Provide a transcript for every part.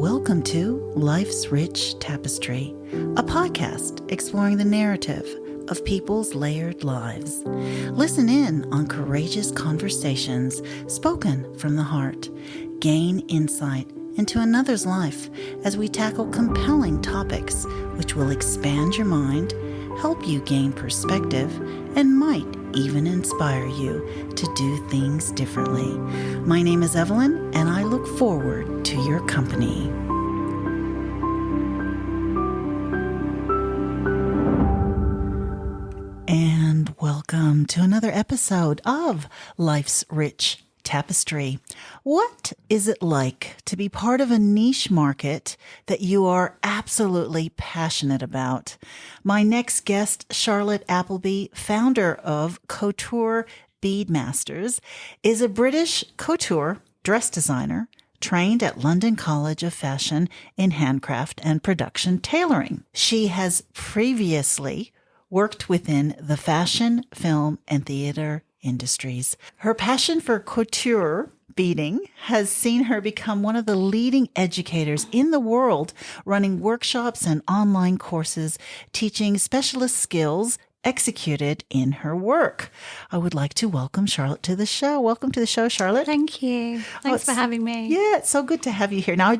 Welcome to Life's Rich Tapestry, a podcast exploring the narrative of people's layered lives. Listen in on courageous conversations spoken from the heart. Gain insight into another's life as we tackle compelling topics which will expand your mind, help you gain perspective, and might even inspire you to do things differently. My name is Evelyn, and I look forward to your company. And welcome to another episode of Life's Rich Tapestry. What is it like to be part of a niche market that you are absolutely passionate about? My next guest, Charlotte Appleby, founder of Couture Bead Masters, is a British couture dress designer trained at London College of Fashion in Handcraft and Production tailoring. She has previously worked within the fashion, film, and theater industries. Her passion for couture beading has seen her become one of the leading educators in the world, running workshops and online courses, teaching specialist skills executed in her work. I would like to welcome Charlotte to the show. Welcome to the show, Charlotte. Thank you. Thanks for having me. Yeah, it's so good to have you here. Now,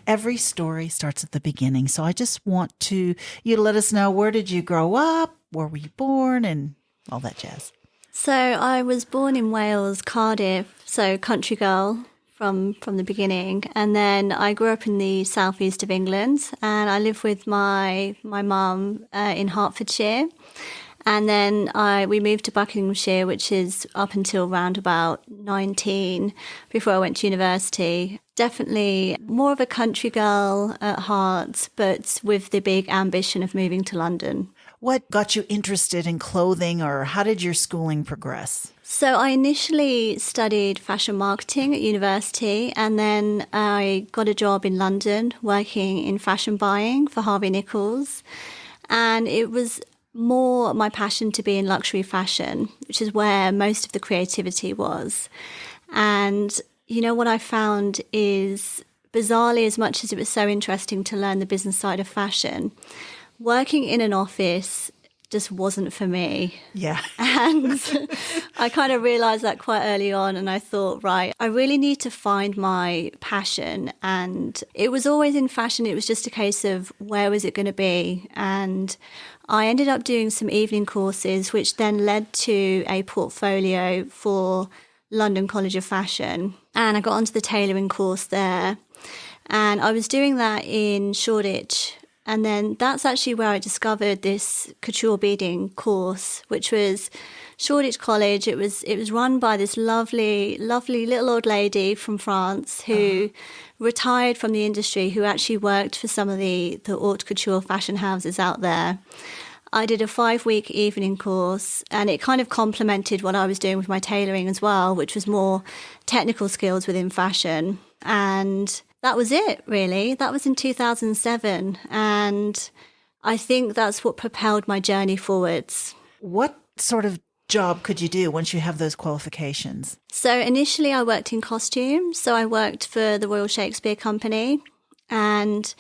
every story starts at the beginning, so I just want you to let us know, where did you grow up? Where were you born? And all that jazz. So I was born in Wales, Cardiff, so country girl from the beginning. And then I grew up in the southeast of England, and I lived with my mum in Hertfordshire. And then we moved to Buckinghamshire, which is up until around about 19, before I went to university. Definitely more of a country girl at heart, but with the big ambition of moving to London. What got you interested in clothing, or how did your schooling progress? So I initially studied fashion marketing at university, and then I got a job in London working in fashion buying for Harvey Nichols. And it was more my passion to be in luxury fashion, which is where most of the creativity was. And, you know, what I found is, bizarrely, as much as it was so interesting to learn the business side of fashion, working in an office just wasn't for me. Yeah. And I kind of realized that quite early on, and I thought, right, I really need to find my passion. And it was always in fashion. It was just a case of where was it going to be? And I ended up doing some evening courses, which then led to a portfolio for London College of Fashion. And I got onto the tailoring course there. And I was doing that in Shoreditch. And then that's actually where I discovered this Couture Beading course, which was Shoreditch College. It was run by this lovely, lovely little old lady from France who retired from the industry, who actually worked for some of the haute couture fashion houses out there. I did a 5-week evening course, and it kind of complemented what I was doing with my tailoring as well, which was more technical skills within fashion. And that was it, really. That was in 2007. And I think that's what propelled my journey forwards. What sort of job could you do once you have those qualifications? So initially I worked in costume. So I worked for the Royal Shakespeare Company. And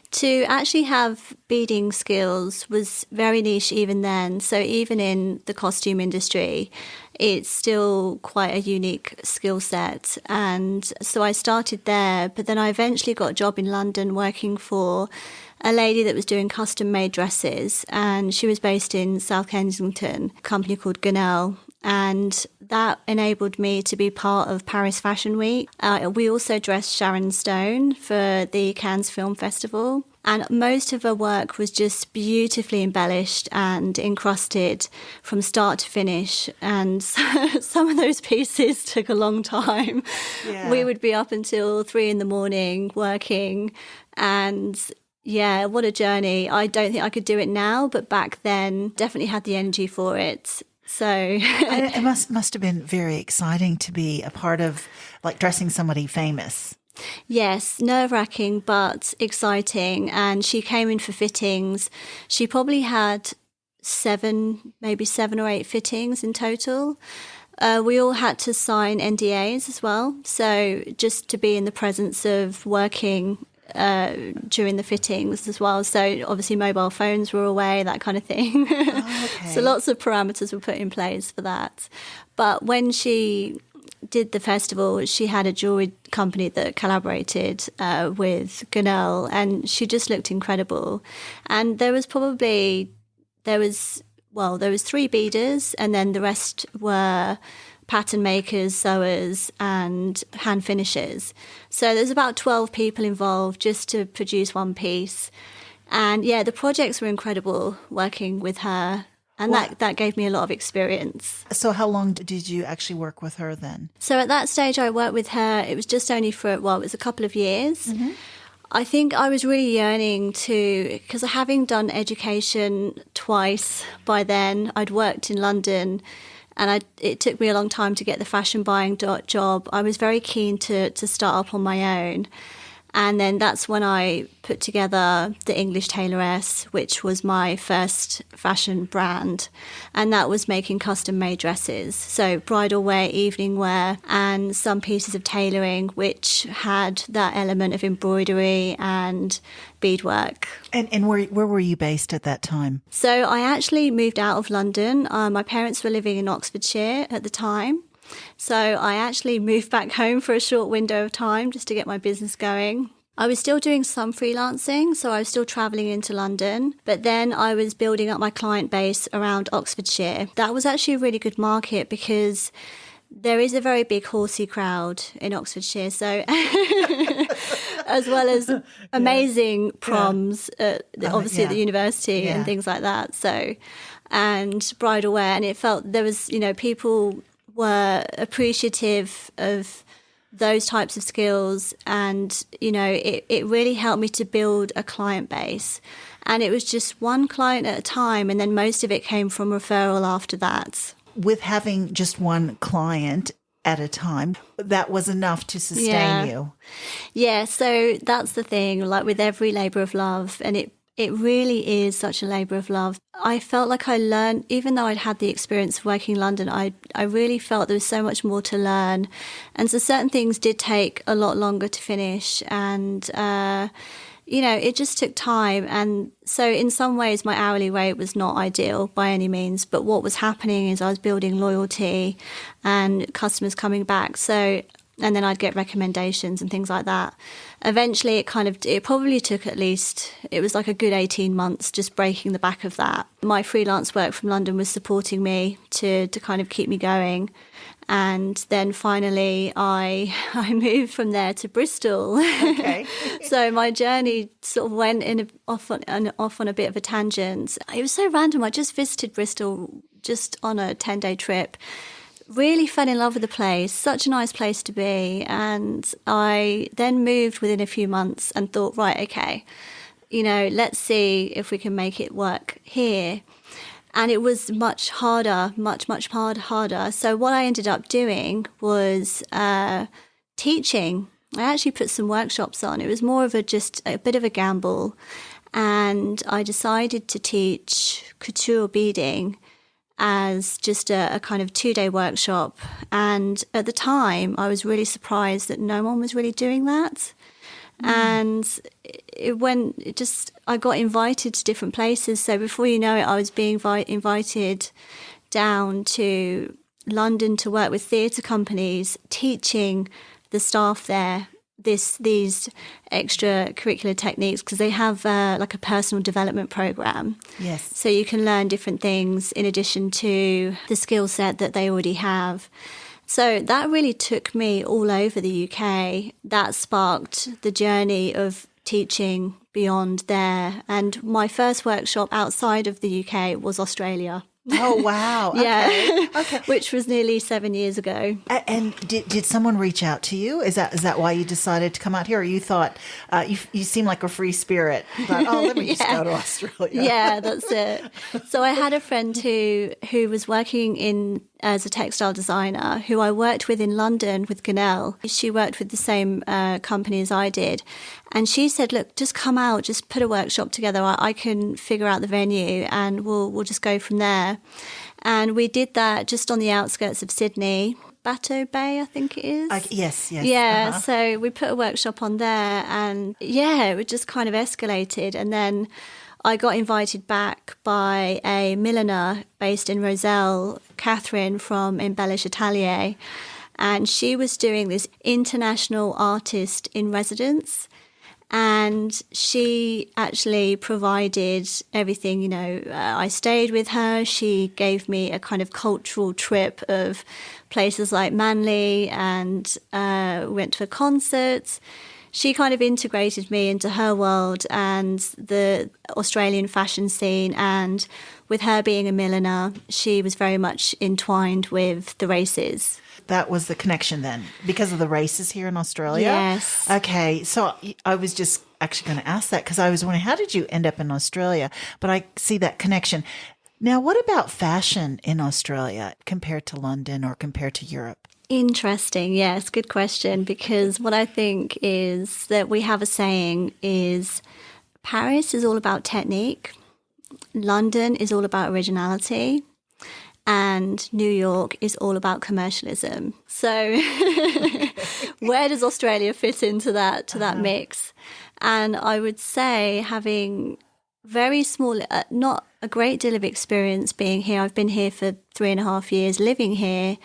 to actually have beading skills was very niche even then. So even in the costume industry, it's still quite a unique skill set. And so I started there, but then I eventually got a job in London working for a lady that was doing custom-made dresses, and she was based in South Kensington, a company called Gunnell. And that enabled me to be part of Paris Fashion Week. We also dressed Sharon Stone for the Cannes Film Festival. And most of her work was just beautifully embellished and encrusted from start to finish. And some of those pieces took a long time. Yeah. We would be up until 3 a.m. working. And yeah, what a journey. I don't think I could do it now, but back then definitely had the energy for it. So it must have been very exciting to be a part of, like, dressing somebody famous. Yes, nerve-wracking, but exciting. And she came in for fittings. She probably had 7 or 8 fittings in total. We all had to sign NDAs as well. So just to be in the presence of working during the fittings as well. So obviously mobile phones were away, that kind of thing. Oh, okay. So lots of parameters were put in place for that. But when she did the festival, she had a jewelry company that collaborated with Gunnell, and she just looked incredible. And there was 3 beaders, and then the rest were pattern makers, sewers, and hand finishers. So there's about 12 people involved just to produce one piece. And yeah, the projects were incredible working with her. And that gave me a lot of experience. So how long did you actually work with her then? So at that stage, I worked with her. It was just only for, it was a couple of years. Mm-hmm. I think I was really yearning to, because having done education twice by then, I'd worked in London, and it took me a long time to get the fashion buying job. I was very keen to start up on my own. And then that's when I put together the English Tailoress, which was my first fashion brand. And that was making custom-made dresses. So bridal wear, evening wear, and some pieces of tailoring, which had that element of embroidery and beadwork. And where were you based at that time? So I actually moved out of London. My parents were living in Oxfordshire at the time. So I actually moved back home for a short window of time just to get my business going. I was still doing some freelancing, so I was still travelling into London, but then I was building up my client base around Oxfordshire. That was actually a really good market because there is a very big horsey crowd in Oxfordshire, so as well as amazing proms, obviously at the university and things like that. So, and bridal wear, and it felt there was, people were appreciative of those types of skills, and it really helped me to build a client base. And it was just one client at a time, and then most of it came from referral after that. With having just one client at a time, that was enough to sustain you. Yeah, so that's the thing, like with every labour of love, and it really is such a labour of love. I felt like I learned, even though I'd had the experience of working in London, I really felt there was so much more to learn. And so certain things did take a lot longer to finish. And, it just took time. And so in some ways, my hourly rate was not ideal by any means. But what was happening is I was building loyalty and customers coming back. So, and then I'd get recommendations and things like that. Eventually, it probably took it was like a good 18 months just breaking the back of that. My freelance work from London was supporting me to kind of keep me going. And then finally, I moved from there to Bristol. Okay. So my journey sort of went off on a bit of a tangent. It was so random. I just visited Bristol just on a 10-day trip. Really fell in love with the place, such a nice place to be. And I then moved within a few months and thought, right, okay, let's see if we can make it work here. And it was much harder, much harder. So what I ended up doing was teaching. I actually put some workshops on. It was more of just a bit of a gamble. And I decided to teach couture beading as just a kind of 2-day workshop. And at the time, I was really surprised that no one was really doing that. And I got invited to different places. So before you know it, I was being invited down to London to work with theatre companies, teaching the staff there these extracurricular techniques, because they have like a personal development program. Yes. So you can learn different things in addition to the skill set that they already have. So that really took me all over the UK. That sparked the journey of teaching beyond there. And my first workshop outside of the UK was Australia. Oh, wow. Yeah. Okay. Which was nearly 7 years ago. And did someone reach out to you? Is that why you decided to come out here? Or you thought, you seem like a free spirit. You thought, let me just go to Australia. Yeah, that's it. So I had a friend who was working as a textile designer, who I worked with in London with Gunnell. She worked with the same company as I did. And she said, look, just come out, just put a workshop together. I can figure out the venue and we'll just go from there. And we did that just on the outskirts of Sydney. Bateau Bay, I think it is. Yes. Yeah, so we put a workshop on there, and it just kind of escalated. And then I got invited back by a milliner based in Roselle, Catherine from Embellish Atelier, and she was doing this international artist in residence. And she actually provided everything, I stayed with her. She gave me a kind of cultural trip of places like Manly, and went to concerts. She kind of integrated me into her world and the Australian fashion scene. And with her being a milliner, she was very much entwined with the races. That was the connection then, because of the races here in Australia? Yes. Okay, so I was just actually going to ask that, because I was wondering, how did you end up in Australia? But I see that connection. Now, what about fashion in Australia compared to London or compared to Europe? Interesting. Yes, good question. Because what I think is that we have a saying is Paris is all about technique, London is all about originality, and New York is all about commercialism. So where does Australia fit into that mix? And I would say, having very small, not a great deal of experience being here, I've been here for 3.5 years living here,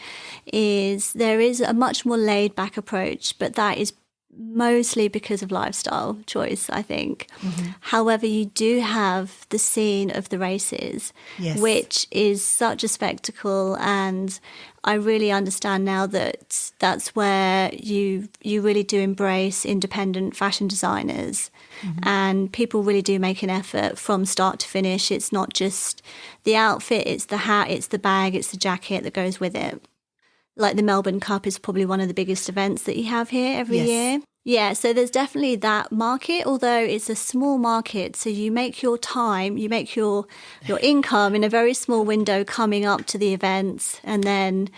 there is a much more laid back approach, but that is mostly because of lifestyle choice, I think. Mm-hmm. However, you do have the scene of the races, yes, which is such a spectacle, and I really understand now that that's where you really do embrace independent fashion designers. Mm-hmm. And people really do make an effort from start to finish. It's not just the outfit, it's the hat, it's the bag, it's the jacket that goes with it. Like the Melbourne Cup is probably one of the biggest events that you have here every year. Yeah, so there's definitely that market, although it's a small market. So you make your time, you make your income in a very small window coming up to the events. And then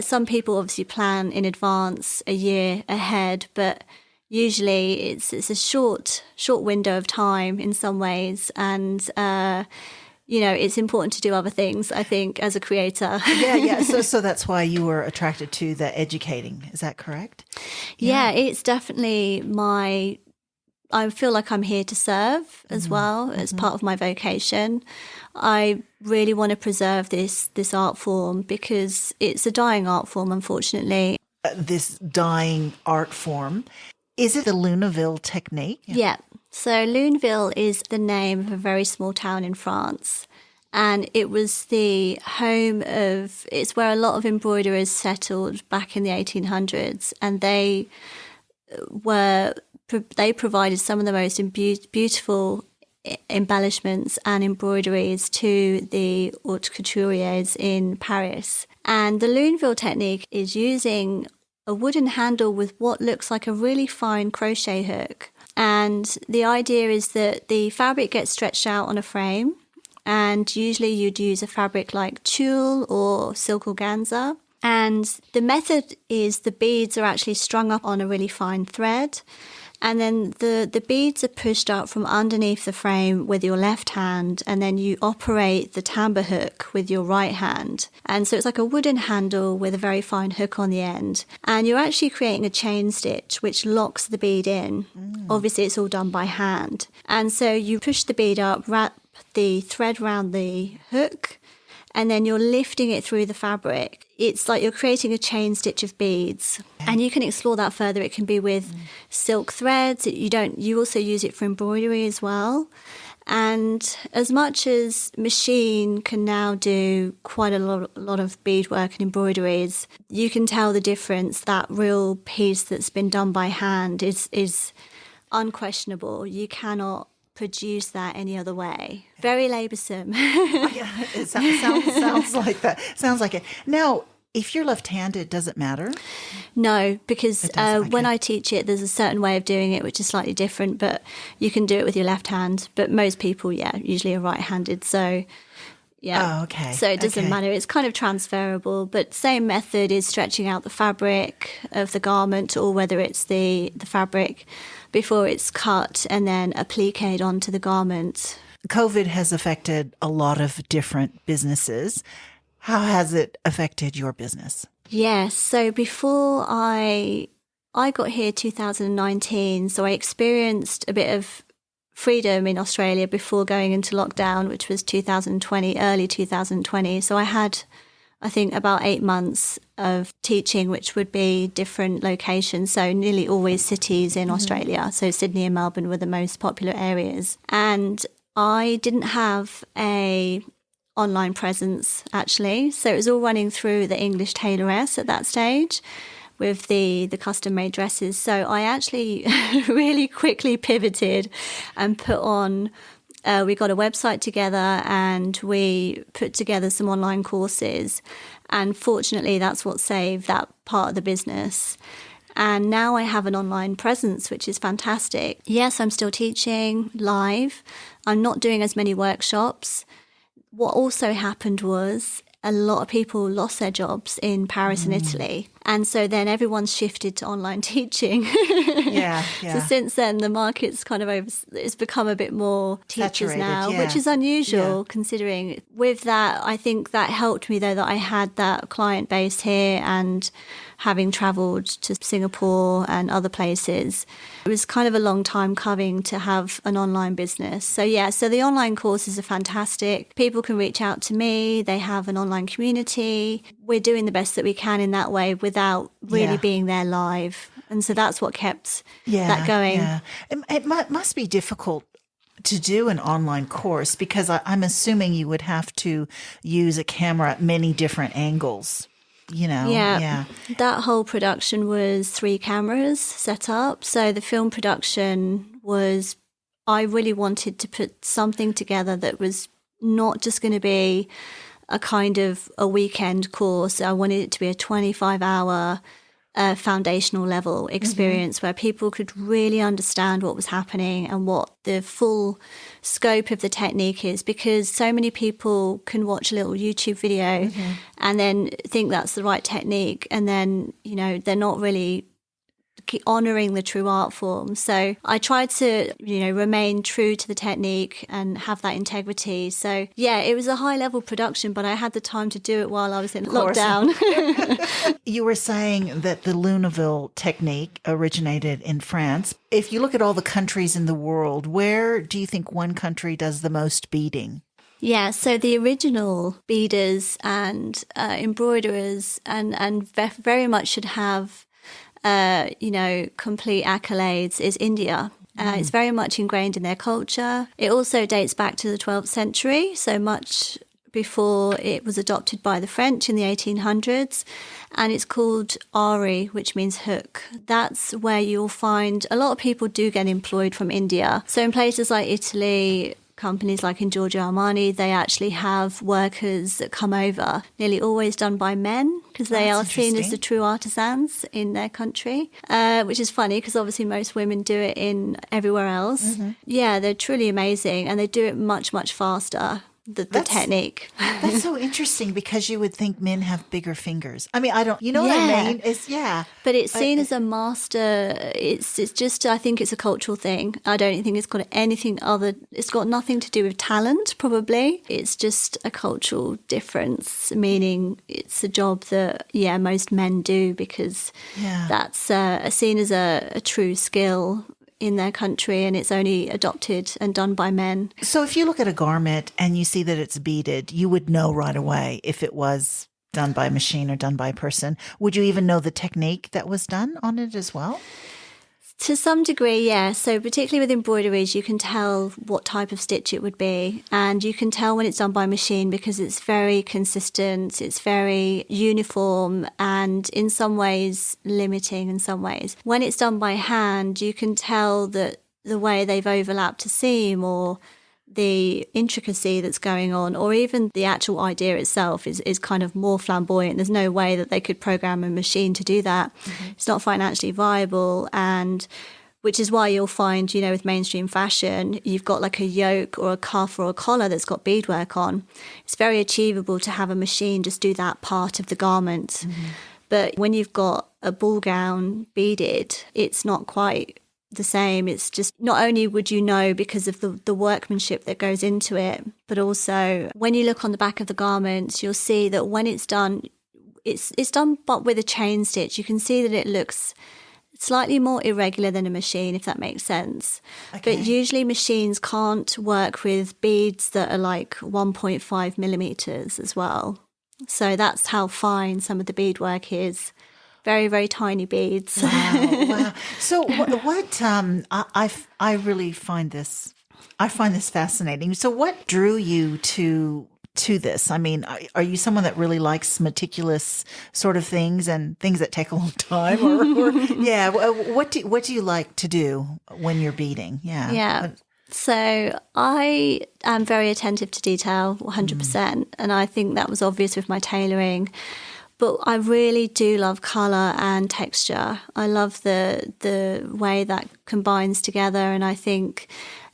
some people obviously plan in advance a year ahead, but usually it's a short window of time in some ways. And it's important to do other things, I think, as a creator. Yeah. So that's why you were attracted to the educating. Is that correct? Yeah, it's definitely I feel like I'm here to serve as well as part of my vocation. I really want to preserve this art form because it's a dying art form, unfortunately. This dying art form, is it the Luneville technique? Yeah. So Luneville is the name of a very small town in France, and it was the home it's where a lot of embroiderers settled back in the 1800s, and they provided some of the most beautiful embellishments and embroideries to the haute couturiers in Paris. And the Luneville technique is using a wooden handle with what looks like a really fine crochet hook. And the idea is that the fabric gets stretched out on a frame, and usually you'd use a fabric like tulle or silk organza. And the method is the beads are actually strung up on a really fine thread, and then the beads are pushed up from underneath the frame with your left hand, and then you operate the tambour hook with your right hand. And so it's like a wooden handle with a very fine hook on the end. And you're actually creating a chain stitch which locks the bead in. Obviously, it's all done by hand. And so you push the bead up, wrap the thread around the hook, and then you're lifting it through the fabric. It's like you're creating a chain stitch of beads. And you can explore that further. It can be with silk threads. You also use it for embroidery as well. And as much as machine can now do quite a lot of beadwork and embroideries, you can tell the difference. That real piece that's been done by hand is unquestionable. You cannot produce that any other way. Very laboursome. Yeah, it sounds like that. Sounds like it. Now, if you're left-handed, does it matter? No, because when I teach it, there's a certain way of doing it which is slightly different, but you can do it with your left hand. But most people, usually are right-handed. So, yeah. Oh, okay. So it doesn't matter. It's kind of transferable, but same method is stretching out the fabric of the garment, or whether it's the fabric before it's cut and then appliqued onto the garment. COVID has affected a lot of different businesses. How has it affected your business? Yes. So before I got here 2019, so I experienced a bit of freedom in Australia before going into lockdown, which was 2020, early 2020. So I had, I think, about 8 months of teaching, which would be different locations. So nearly always cities in Australia. So Sydney and Melbourne were the most popular areas. And I didn't have a online presence actually. So it was all running through the English Tailoress at that stage with the custom made dresses. So I actually really quickly pivoted and put on, we got a website together and we put together some online courses. And fortunately, that's what saved that part of the business. And now I have an online presence, which is fantastic. Yes, I'm still teaching live. I'm not doing as many workshops. What also happened was a lot of people lost their jobs in Paris and Italy. And so then everyone's shifted to online teaching. Yeah. So since then, the market's kind of it's become a bit more teachers Saturated, now, yeah. which is unusual considering. With that, I think that helped me though, that I had that client base here and having travelled to Singapore and other places. It was kind of a long time coming to have an online business. So yeah, so the online courses are fantastic. People can reach out to me. They have an online community. We're doing the best that we can in that way without really being there live. And so that's what kept that going. Yeah. It must be difficult to do an online course because I'm assuming you would have to use a camera at many different angles. Yeah. That whole production was 3 cameras set up. So the film production was, I really wanted to put something together that was not just going to be a kind of a weekend course. I wanted it to be a 25-hour foundational level experience where people could really understand what was happening and what the full scope of the technique is, because so many people can watch a little YouTube video and then think that's the right technique, and then they're not really honouring the true art form. So I tried to remain true to the technique and have that integrity. So yeah, it was a high level production, but I had the time to do it while I was in lockdown. You were saying that the Luneville technique originated in France. If you look at all the countries in the world, where do you think one country does the most beading? Yeah, so the original beaders and embroiderers and very much should have complete accolades is India. It's very much ingrained in their culture. It also dates back to the 12th century, so much before it was adopted by the French in the 1800s. And it's called ari, which means hook. That's where you'll find a lot of people do get employed from India. So in places like Italy, companies like in Giorgio Armani, they actually have workers that come over, nearly always done by men, because they are seen as the true artisans in their country, which is funny because obviously most women do it in everywhere else. Yeah, they're truly amazing and they do it much, much faster. The technique. That's so interesting because you would think men have bigger fingers. I mean, I don't, what I mean? But it's seen as a master. It's just, I think it's a cultural thing. I don't think it's got anything other, it's got nothing to do with talent, probably. It's just a cultural difference, meaning it's a job that, most men do because that's seen as a true skill in their country, and it's only adopted and done by men. So if you look at a garment and you see that it's beaded, you would know right away if it was done by a machine or done by a person. Would you even know the technique that was done on it as well? To some degree, yeah. So particularly with embroideries, you can tell what type of stitch it would be. And you can tell when it's done by machine because it's very consistent, it's very uniform, and in some ways limiting in some ways. When it's done by hand, you can tell that the way they've overlapped a seam or the intricacy that's going on, or even the actual idea itself is kind of more flamboyant. There's no way that they could program a machine to do that. It's not financially viable, and which is why you'll find, with mainstream fashion, you've got like a yoke or a cuff or a collar that's got beadwork on. It's very achievable to have a machine just do that part of the garment. But when you've got a ball gown beaded, it's not quite the same. It's just, not only would you know because of the workmanship that goes into it, but also when you look on the back of the garments, you'll see that when it's done, it's done but with a chain stitch. You can see that it looks slightly more irregular than a machine, if that makes sense. Okay. But usually machines can't work with beads that are like 1.5 millimeters as well. So that's how fine some of the beadwork is. Very, very tiny beads. Wow, wow. So what I really find this, I find this fascinating. So what drew you to this? I mean, are you someone that really likes meticulous sort of things and things that take a long time? Or yeah, what do you like to do when you're beading? Yeah. Yeah. So I am very attentive to detail, 100%. And I think that was obvious with my tailoring. But I really do love colour and texture. I love the way that combines together. And I think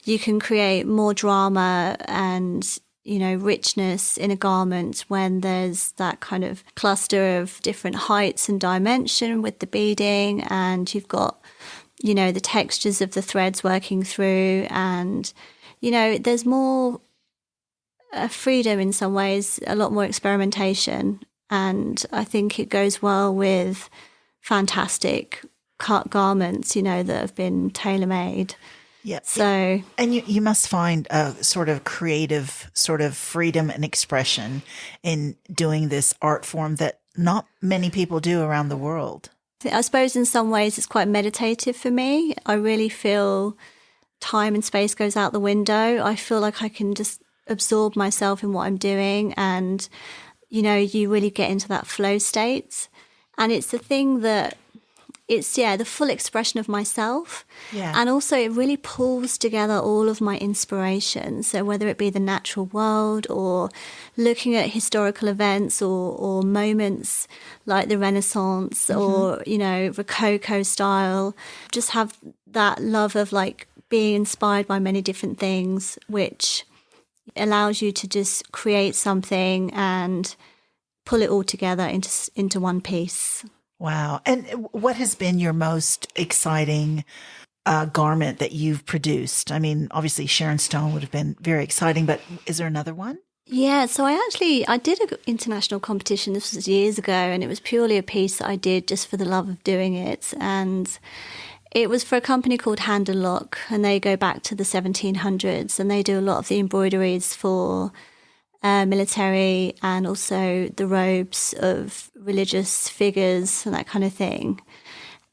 you can create more drama and, you know, richness in a garment when there's that kind of cluster of different heights and dimension with the beading, and you've got, you know, the textures of the threads working through, and, you know, there's more freedom in some ways, a lot more experimentation. And I think it goes well with fantastic cut garments, you know, that have been tailor-made. Yeah. So, and you must find a sort of creative sort of freedom and expression in doing this art form that not many people do around the world. I suppose in some ways it's quite meditative for me. I really feel time and space goes out the window. I feel like I can just absorb myself in what I'm doing, and, you know, you really get into that flow state. And it's the thing that it's, the full expression of myself. Yeah. And also it really pulls together all of my inspiration. So whether it be the natural world or looking at historical events or moments like the Renaissance or, you know, Rococo style, just have that love of like being inspired by many different things, which allows you to just create something and pull it all together into one piece. Wow. And what has been your most exciting garment that you've produced? I mean, obviously Sharon Stone would have been very exciting, but is there another one? Yeah, so I did an international competition, this was years ago, and it was purely a piece that I did just for the love of doing it. And it was for a company called Hand and Lock, and they go back to the 1700s, and they do a lot of the embroideries for military and also the robes of religious figures and that kind of thing.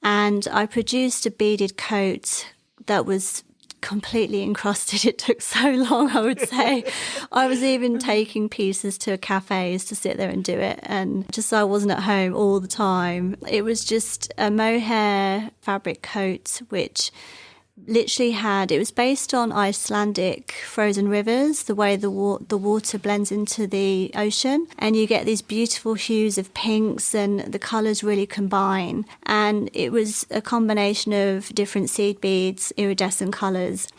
And I produced a beaded coat that was completely encrusted. It took so long, I would say. I was even taking pieces to cafes to sit there and do it, and just so I wasn't at home all the time. It was just a mohair fabric coat, which literally it was based on Icelandic frozen rivers, the way the water blends into the ocean, and you get these beautiful hues of pinks and the colours really combine. And it was a combination of different seed beads, iridescent colours.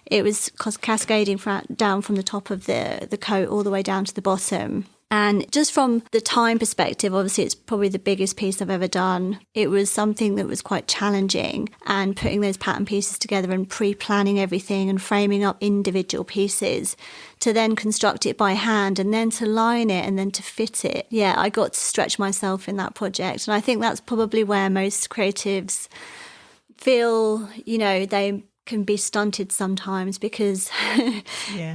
It was cascading down from the top of the coat all the way down to the bottom. And just from the time perspective, obviously it's probably the biggest piece I've ever done. It was something that was quite challenging, and putting those pattern pieces together and pre-planning everything and framing up individual pieces to then construct it by hand and then to line it and then to fit it. Yeah, I got to stretch myself in that project. And I think that's probably where most creatives feel, you know, they can be stunted sometimes, because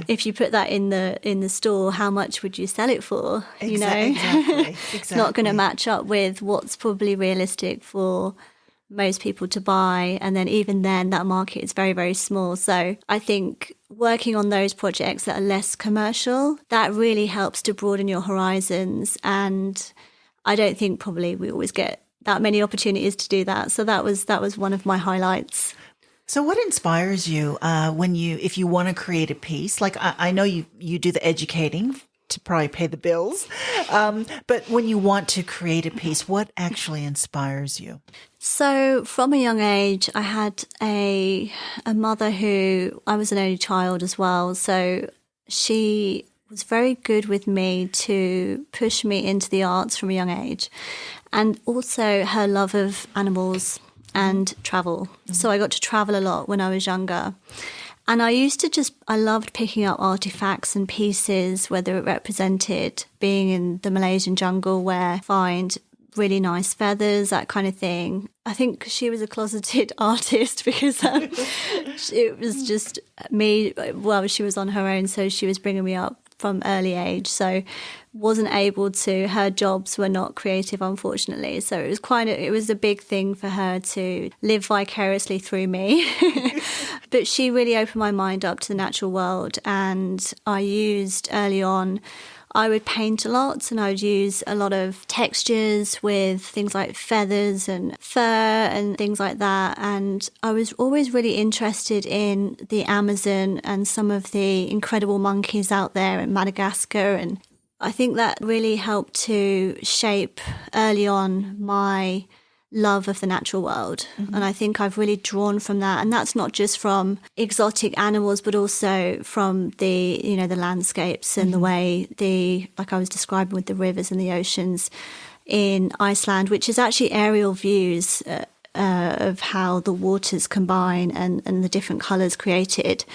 if you put that in the store, how much would you sell it for? You know, Exactly. It's not going to match up with what's probably realistic for most people to buy, and then even then that market is very, very small. So I think working on those projects that are less commercial, that really helps to broaden your horizons, and I don't think probably we always get that many opportunities to do that. So that was one of my highlights. So what inspires you if you want to create a piece? Like I know you do the educating to probably pay the bills, but when you want to create a piece, what actually inspires you? So from a young age, I had a mother who, I was an only child as well, so she was very good with me to push me into the arts from a young age, and also her love of animals and travel. So I got to travel a lot when I was younger. And I loved picking up artifacts and pieces, whether it represented being in the Malaysian jungle where I find really nice feathers, that kind of thing. I think she was a closeted artist because it was just me. Well, she was on her own, so she was bringing me up from early age. So wasn't able to, her jobs were not creative, unfortunately. So it was a big thing for her to live vicariously through me. But she really opened my mind up to the natural world. And I used early on, I would paint a lot and I would use a lot of textures with things like feathers and fur and things like that. And I was always really interested in the Amazon and some of the incredible monkeys out there in Madagascar. And I think that really helped to shape early on my love of the natural world. And I think I've really drawn from that. And that's not just from exotic animals, but also from the landscapes and the way like I was describing with the rivers and the oceans in Iceland, which is actually aerial views of how the waters combine and the different colours created.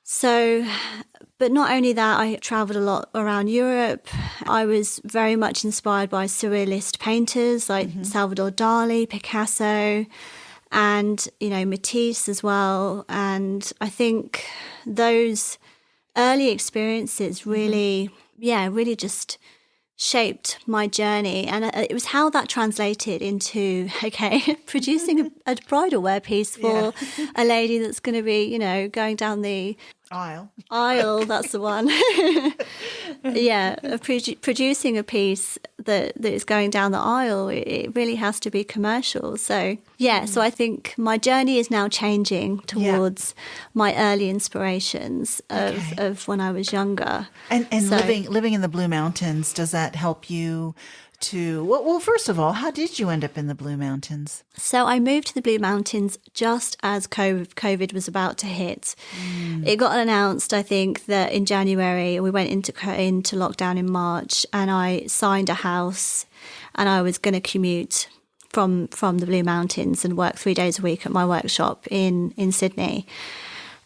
So, but not only that, I travelled a lot around Europe. I was very much inspired by surrealist painters like Salvador Dali, Picasso, and, Matisse as well. And I think those early experiences really just shaped my journey. And it was how that translated into, producing a bridal wear piece for a lady that's going to be, going down the aisle, that's the one. Producing a piece that is going down the aisle, it really has to be commercial. So so I think my journey is now changing towards my early inspirations of when I was younger. And so, living in the Blue Mountains, does that help you to, well, first of all, how did you end up in the Blue Mountains? So I moved to the Blue Mountains just as COVID was about to hit. It got announced, I think, that in January, we went into lockdown in March, and I signed a house, and I was going to commute from the Blue Mountains and work 3 days a week at my workshop in Sydney.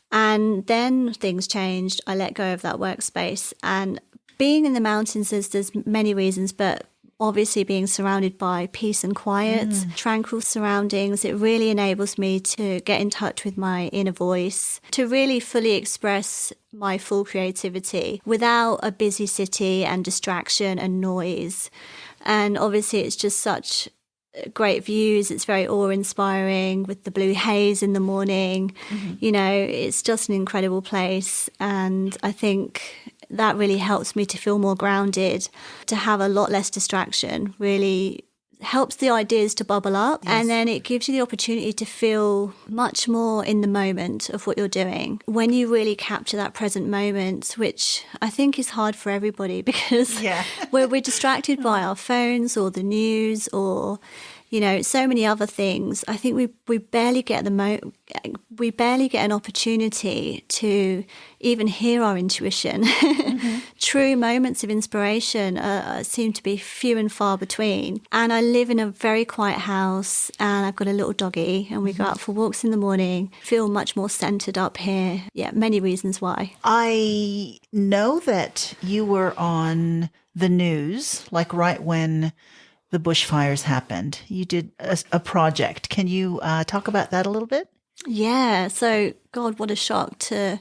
And then things changed. I let go of that workspace, and being in the mountains, there's many reasons, but obviously being surrounded by peace and quiet, tranquil surroundings, it really enables me to get in touch with my inner voice, to really fully express my full creativity without a busy city and distraction and noise. And obviously it's just such great views. It's very awe-inspiring with the blue haze in the morning. It's just an incredible place. And I think that really helps me to feel more grounded, to have a lot less distraction, really helps the ideas to bubble up. Yes. And then it gives you the opportunity to feel much more in the moment of what you're doing. When you really capture that present moment, which I think is hard for everybody because we're distracted by our phones or the news or so many other things. I think we barely get an opportunity to even hear our intuition. True moments of inspiration seem to be few and far between. And I live in a very quiet house, and I've got a little doggy, and we go out for walks in the morning. Feel much more centered up here. Yeah, many reasons why. I know that you were on the news, like right when the bushfires happened. You did a project. Can you talk about that a little bit? Yeah. So, God, what a shock to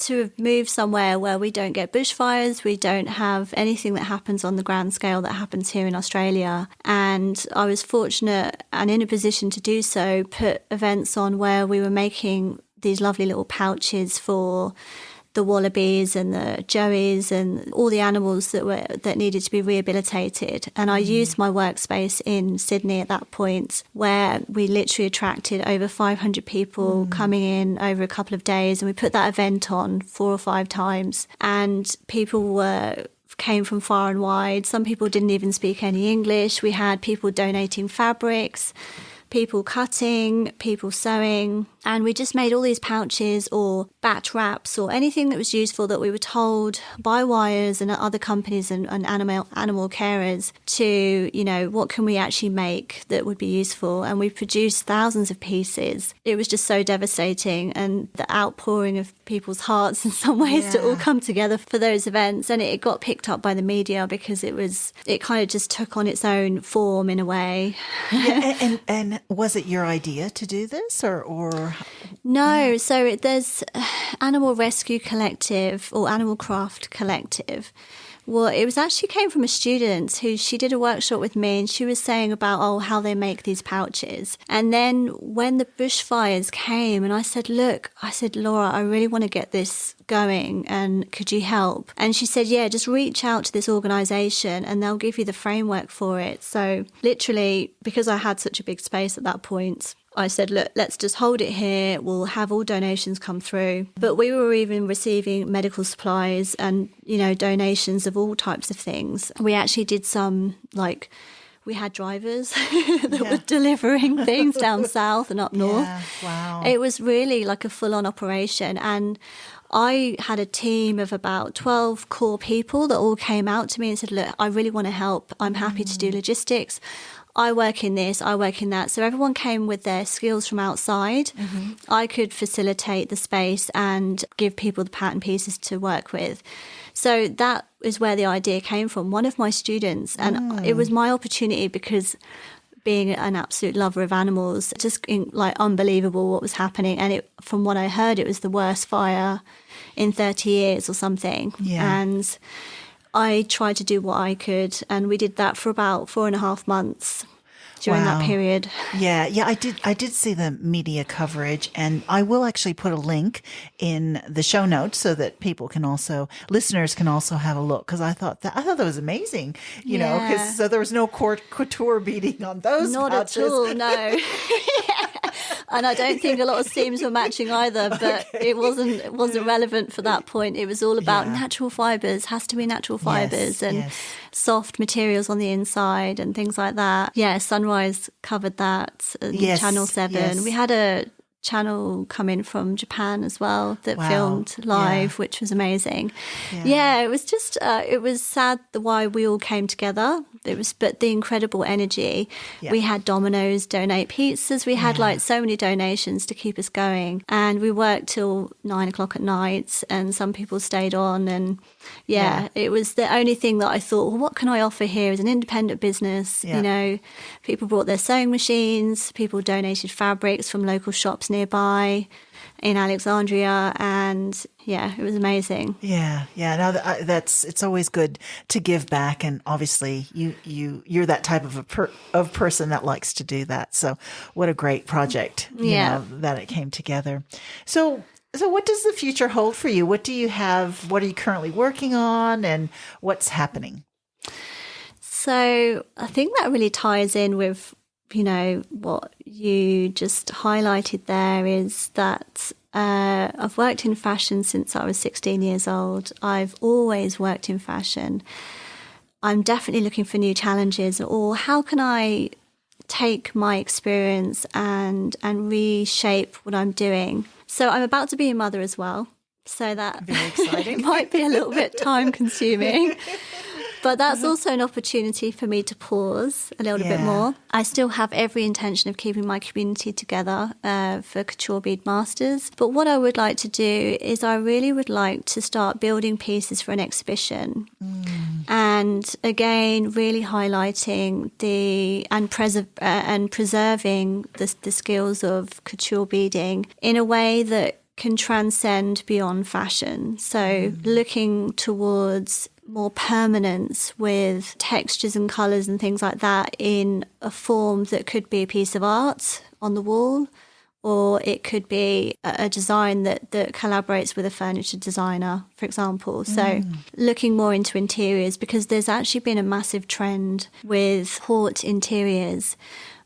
have moved somewhere where we don't get bushfires. We don't have anything that happens on the grand scale that happens here in Australia. And I was fortunate and in a position to do so, put events on where we were making these lovely little pouches for the wallabies and the joeys and all the animals that needed to be rehabilitated. And I used my workspace in Sydney at that point, where we literally attracted over 500 people coming in over a couple of days, and we put that event on 4 or 5 times, and people came from far and wide. Some people didn't even speak any English. We had people donating fabrics. people cutting, people sewing, and we just made all these pouches or bat wraps or anything that was useful that we were told by wires and other companies and animal carers to, you know, what can we actually make that would be useful? And we produced thousands of pieces. It was just so devastating, and the outpouring of people's hearts in some ways to all come together for those events. And it got picked up by the media because it kind of just took on its own form in a way. And was it your idea to do this or? No, so there's Animal Rescue Collective or Animal Craft Collective. Well, it was actually came from a student who she did a workshop with me, and she was saying about, how they make these pouches. And then when the bushfires came and I said, Laura, I really want to get this going, and could you help? And she said, yeah, just reach out to this organisation and they'll give you the framework for it. So literally, because I had such a big space at that point, I said, look, let's just hold it here. We'll have all donations come through. But we were even receiving medical supplies and, you know, donations of all types of things. We actually did some, like, we had drivers that were delivering things down south and up north. Yeah, wow. It was really like a full-on operation. And I had a team of about 12 core people that all came out to me and said, look, I really want to help. I'm happy to do logistics. I work in this, I work in that. So everyone came with their skills from outside. Mm-hmm. I could facilitate the space and give people the pattern pieces to work with. So that is where the idea came from. One of my students, and it was my opportunity because being an absolute lover of animals, just like unbelievable what was happening. And from what I heard, it was the worst fire in 30 years or something. Yeah. And I tried to do what I could, and we did that for about 4.5 months during that period. Yeah, I did see the media coverage, and I will actually put a link in the show notes so that listeners can also have a look, because I thought that was amazing, you know, because so there was no couture beading on those pouches. At all, no. And I don't think a lot of seams were matching either, but it wasn't relevant for that point. It was all about natural fibres, has to be natural fibres, and soft materials on the inside and things like that. Yeah, Sunrise covered that, Channel 7. Yes. We had a channel come in from Japan as well that filmed live, which was amazing. It was just it was sad why we all came together. But the incredible energy. We had Domino's donate pizzas. We had like so many donations to keep us going, and we worked till 9:00 at night, and some people stayed on. And it was the only thing that I thought, well, what can I offer here as an independent business? You know, people brought their sewing machines, people donated fabrics from local shops nearby in Alexandria, and it was amazing. Now it's always good to give back, and obviously you're that type of person that likes to do that. So what a great project, you know, that it came together. So what does the future hold for you? What do you have? What are you currently working on, and what's happening? So I think that really ties in with, you know, what you just highlighted there, is that I've worked in fashion since I was 16 years old. I've always worked in fashion. I'm definitely looking for new challenges, or how can I take my experience and reshape what I'm doing. So I'm about to be a mother as well. So that very exciting. might be a little bit time consuming. But that's also an opportunity for me to pause a little bit more. I still have every intention of keeping my community together for Couture Bead Masters. But what I would like to do is I really would like to start building pieces for an exhibition. And again, really highlighting and preserving the skills of couture beading in a way that can transcend beyond fashion. So looking towards more permanence with textures and colours and things like that in a form that could be a piece of art on the wall, or it could be a design that collaborates with a furniture designer, for example. So looking more into interiors, because there's actually been a massive trend with haute interiors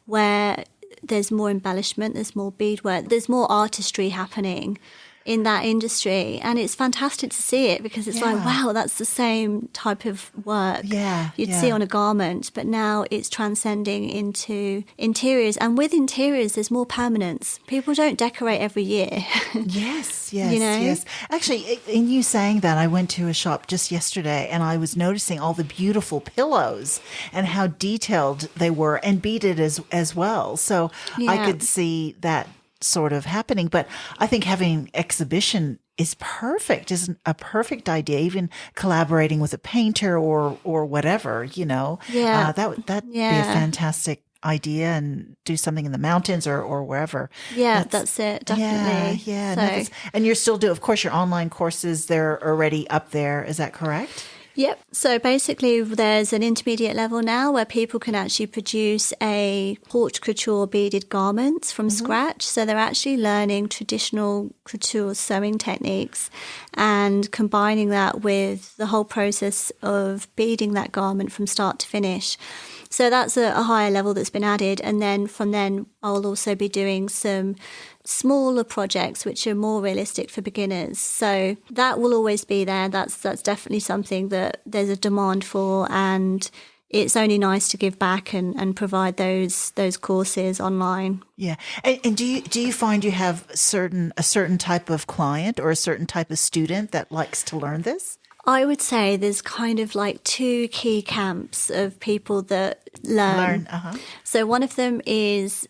where there's more embellishment, there's more beadwork, there's more artistry happening. in that industry. And it's fantastic to see it because it's like, wow, that's the same type of work you'd see on a garment. But now it's transcending into interiors. And with interiors, there's more permanence. People don't decorate every year. Yes. You know? Yes. Actually, in you saying that, I went to a shop just yesterday and I was noticing all the beautiful pillows and how detailed they were and beaded as well. So I could see that sort of happening. But I think having exhibition is perfect, isn't a perfect idea, even collaborating with a painter or whatever, you know. Yeah. That'd be a fantastic idea, and do something in the mountains or wherever. Yeah, that's it, definitely. Yeah. So, And you're still of course, your online courses, they're already up there. Is that correct? yep. So basically, there's an intermediate level now where people can actually produce a haute couture beaded garments from scratch. So they're actually learning traditional couture sewing techniques and combining that with the whole process of beading that garment from start to finish. So that's a higher level that's been added. And then from then, I'll also be doing some smaller projects which are more realistic for beginners. So that will always be there. That's definitely something that there's a demand for, and it's only nice to give back and provide those courses online. Yeah. And do you find you have a certain type of client or a certain type of student that likes to learn this? I would say there's kind of like two key camps of people that learn. So one of them is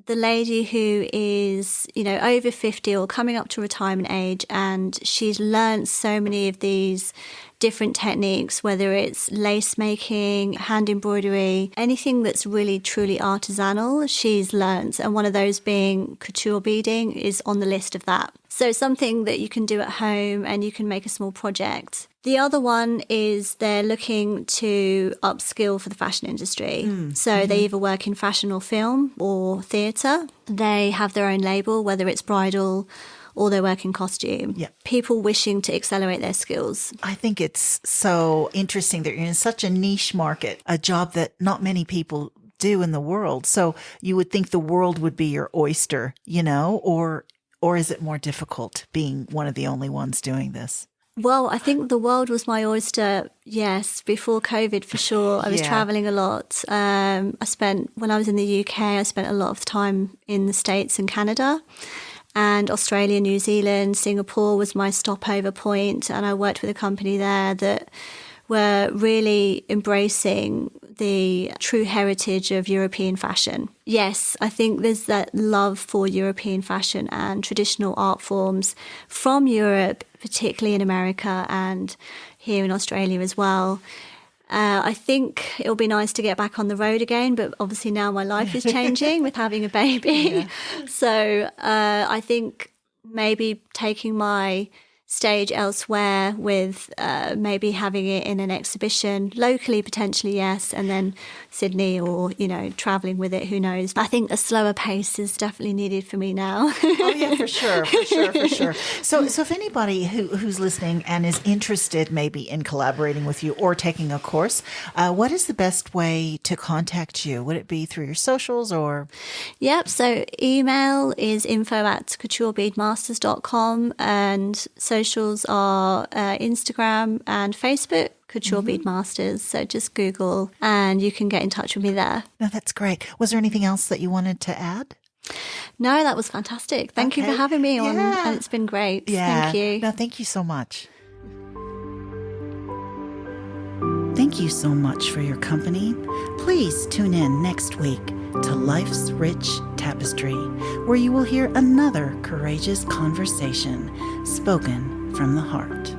the lady who is, over 50 or coming up to retirement age, and she's learned so many of these different techniques, whether it's lace making, hand embroidery, anything that's really truly artisanal, she's learned. And one of those being couture beading is on the list of that. So something that you can do at home and you can make a small project. The other one is they're looking to upskill for the fashion industry. So they either work in fashion or film or theatre. They have their own label, whether it's bridal or they work in costume. Yeah. People wishing to accelerate their skills. I think it's so interesting that you're in such a niche market, a job that not many people do in the world. So you would think the world would be your oyster, or is it more difficult being one of the only ones doing this? Well, I think the world was my oyster, yes, before COVID for sure. I was traveling a lot. When I was in the UK, I spent a lot of time in the States and Canada. And Australia, New Zealand, Singapore was my stopover point. And I worked with a company there that were really embracing the true heritage of European fashion. Yes, I think there's that love for European fashion and traditional art forms from Europe, particularly in America and here in Australia as well. I think it'll be nice to get back on the road again, but obviously now my life is changing with having a baby. So I think maybe taking my stage elsewhere with maybe having it in an exhibition locally, potentially, yes, and then Sydney or, travelling with it, who knows. I think a slower pace is definitely needed for me now. Oh, yeah, for sure. So if anybody who's listening and is interested maybe in collaborating with you or taking a course, what is the best way to contact you? Would it be through your socials or? Yep, so email is info@couturebeadmasters.com, and socials are Instagram and Facebook, Couture Bead Masters. So just Google and you can get in touch with me there. No, that's great. Was there anything else that you wanted to add? No, that was fantastic. Thank you for having me on, and it's been great. Yeah. Thank you. No, thank you so much. Thank you so much for your company. Please tune in next week to Life's Rich Tapestry, where you will hear another courageous conversation spoken from the heart.